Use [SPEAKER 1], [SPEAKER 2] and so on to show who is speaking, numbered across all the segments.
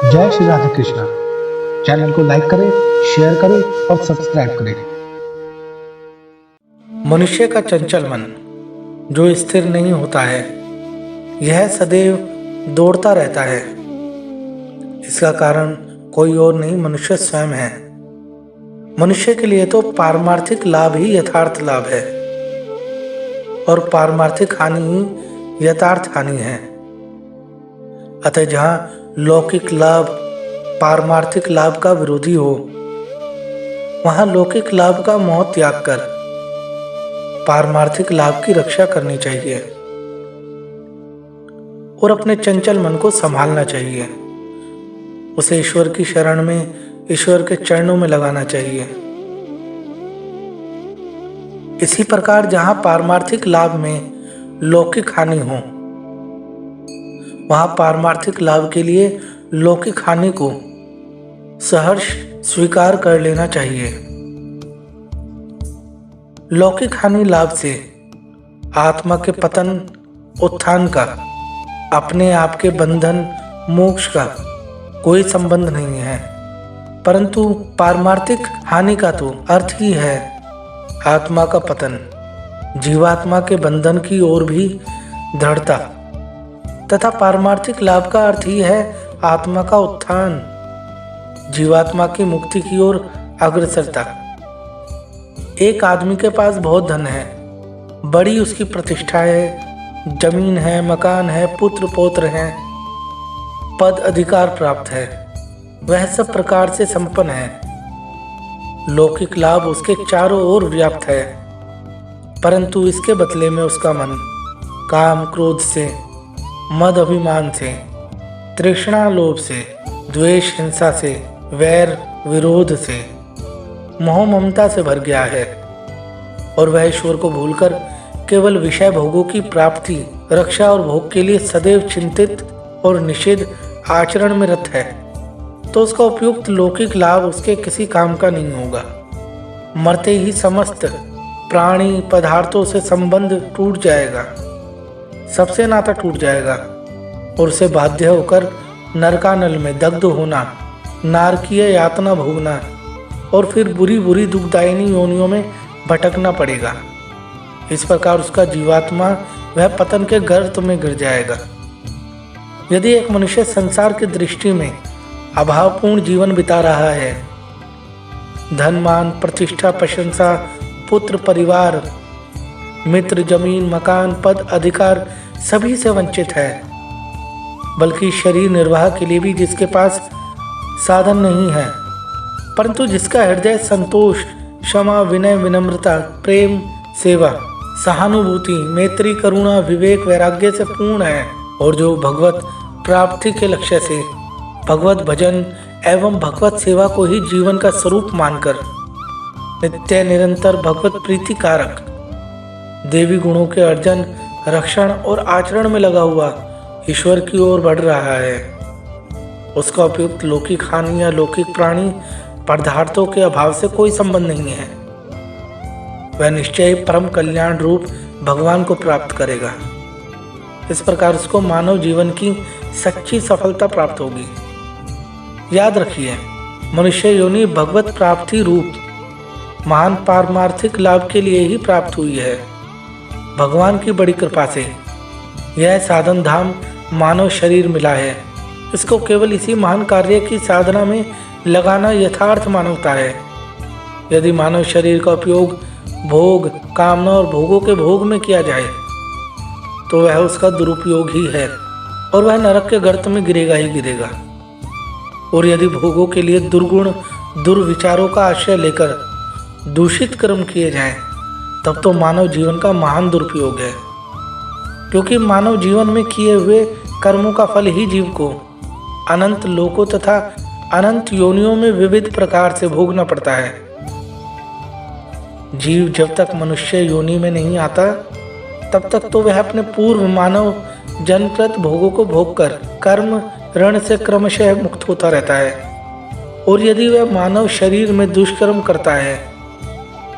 [SPEAKER 1] जय श्री राधे कृष्णा। चैनल को लाइक करें, शेयर करें और सब्सक्राइब करें।
[SPEAKER 2] मनुष्य का चंचल मन जो स्थिर नहीं होता है, यह सदैव दौड़ता रहता है। इसका कारण कोई और नहीं, मनुष्य स्वयं है। मनुष्य के लिए तो पारमार्थिक लाभ ही यथार्थ लाभ है और पारमार्थिक हानि ही यथार्थ हानि है। अतः जहाँ लौकिक लाभ पारमार्थिक लाभ का विरोधी हो, वहां लौकिक लाभ का मोह त्याग कर पारमार्थिक लाभ की रक्षा करनी चाहिए और अपने चंचल मन को संभालना चाहिए। उसे ईश्वर की शरण में, ईश्वर के चरणों में लगाना चाहिए। इसी प्रकार जहां पारमार्थिक लाभ में लौकिक हानि हो, वहां पारमार्थिक लाभ के लिए लौकिक हानि को सहर्ष स्वीकार कर लेना चाहिए। लौकिक हानि लाभ से आत्मा के पतन उत्थान का, अपने आप के बंधन मोक्ष का कोई संबंध नहीं है, परंतु पारमार्थिक हानि का तो अर्थ ही है आत्मा का पतन, जीवात्मा के बंधन की ओर भी दृढ़ता, तथा पारमार्थिक लाभ का अर्थ ही है आत्मा का उत्थान, जीवात्मा की मुक्ति की ओर अग्रसरता। एक आदमी के पास बहुत धन है, बड़ी उसकी प्रतिष्ठा है, जमीन है, मकान है, पुत्र पौत्र हैं, पद अधिकार प्राप्त है, वह सब प्रकार से संपन्न है। लौकिक लाभ उसके चारों ओर व्याप्त है, परंतु इसके बदले में उसका मन काम क्रोध से, मद अभिमान से, तृष्णा लोभ से, द्वेष हिंसा से, वैर विरोध से, मोह ममता से भर गया है और वह ईश्वर को भूलकर केवल विषय भोगों की प्राप्ति, रक्षा और भोग के लिए सदैव चिंतित और निषिद्ध आचरण में रत है, तो उसका उपयुक्त लौकिक लाभ उसके किसी काम का नहीं होगा। मरते ही समस्त प्राणी पदार्थों से संबंध टूट जाएगा, सबसे नाता टूट जाएगा और उसे बाध्य होकर नरकानल में दग्ध होना, नारकीय यातना भोगना और फिर बुरी बुरी दुखदायिनी योनियों में भटकना पड़ेगा। इस प्रकार उसका जीवात्मा वह पतन के गर्त में गिर जाएगा। यदि एक मनुष्य संसार की दृष्टि में अभावपूर्ण जीवन बिता रहा है, धन मान प्रतिष्ठा प्रशंसा पुत्र परिवार मित्र जमीन मकान पद अधिकार सभी से वंचित है, बल्कि शरीर निर्वाह के लिए भी जिसके पास साधन नहीं है, परंतु जिसका हृदय संतोष क्षमा विनय विनम्रता प्रेम सेवा सहानुभूति मैत्री करुणा विवेक वैराग्य से पूर्ण है और जो भगवत प्राप्ति के लक्ष्य से भगवत भजन एवं भगवत सेवा को ही जीवन का स्वरूप मानकर नित्य निरंतर भगवत प्रीति कारक देवी गुणों के अर्जन रक्षण और आचरण में लगा हुआ ईश्वर की ओर बढ़ रहा है, उसका उपयुक्त लौकिक हानि या लौकिक प्राणी पदार्थों के अभाव से कोई संबंध नहीं है। वह निश्चय परम कल्याण रूप भगवान को प्राप्त करेगा। इस प्रकार उसको मानव जीवन की सच्ची सफलता प्राप्त होगी। याद रखिए, मनुष्य योनि भगवत प्राप्ति रूप महान पारमार्थिक लाभ के लिए ही प्राप्त हुई है। भगवान की बड़ी कृपा से यह साधन धाम मानव शरीर मिला है। इसको केवल इसी महान कार्य की साधना में लगाना यथार्थ मानवता है। यदि मानव शरीर का उपयोग भोग कामना और भोगों के भोग में किया जाए तो वह उसका दुरुपयोग ही है और वह नरक के गर्त में गिरेगा ही गिरेगा। और यदि भोगों के लिए दुर्गुण दुर्विचारों का आश्रय लेकर दूषित कर्म किए जाएं, तब तो मानव जीवन का महान दुरुपयोग है, क्योंकि मानव जीवन में किए हुए कर्मों का फल ही जीव को अनंत लोकों तथा अनंत योनियों में विविध प्रकार से भोगना पड़ता है। जीव जब तक मनुष्य योनि में नहीं आता, तब तक तो वह अपने पूर्व मानव जन्मकृत भोगों को भोगकर कर्म ऋण से क्रमशः मुक्त होता रहता है। और यदि वह मानव शरीर में दुष्कर्म करता है,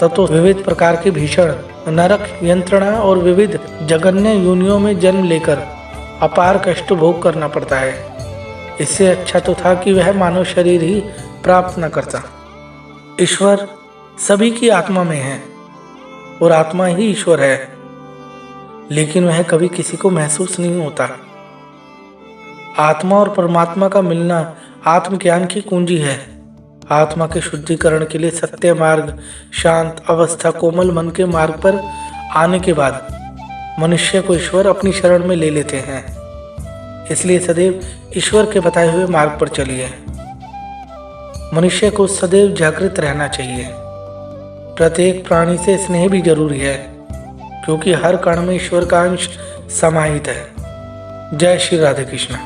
[SPEAKER 2] तब तो विविध प्रकार के भीषण नरक यंत्रणा और विविध जघन्य योनियों में जन्म लेकर अपार कष्ट भोग करना पड़ता है। इससे अच्छा तो था कि वह मानव शरीर ही प्राप्त न करता। ईश्वर सभी की आत्मा में है और आत्मा ही ईश्वर है, लेकिन वह कभी किसी को महसूस नहीं होता। आत्मा और परमात्मा का मिलना आत्मज्ञान की कुंजी है। आत्मा के शुद्धिकरण के लिए सत्य मार्ग, शांत अवस्था, कोमल मन के मार्ग पर आने के बाद मनुष्य को ईश्वर अपनी शरण में ले लेते हैं। इसलिए सदैव ईश्वर के बताए हुए मार्ग पर चलिए। मनुष्य को सदैव जागृत रहना चाहिए। प्रत्येक प्राणी से स्नेह भी जरूरी है, क्योंकि हर कण में ईश्वर का अंश समाहित है। जय श्री राधे कृष्ण।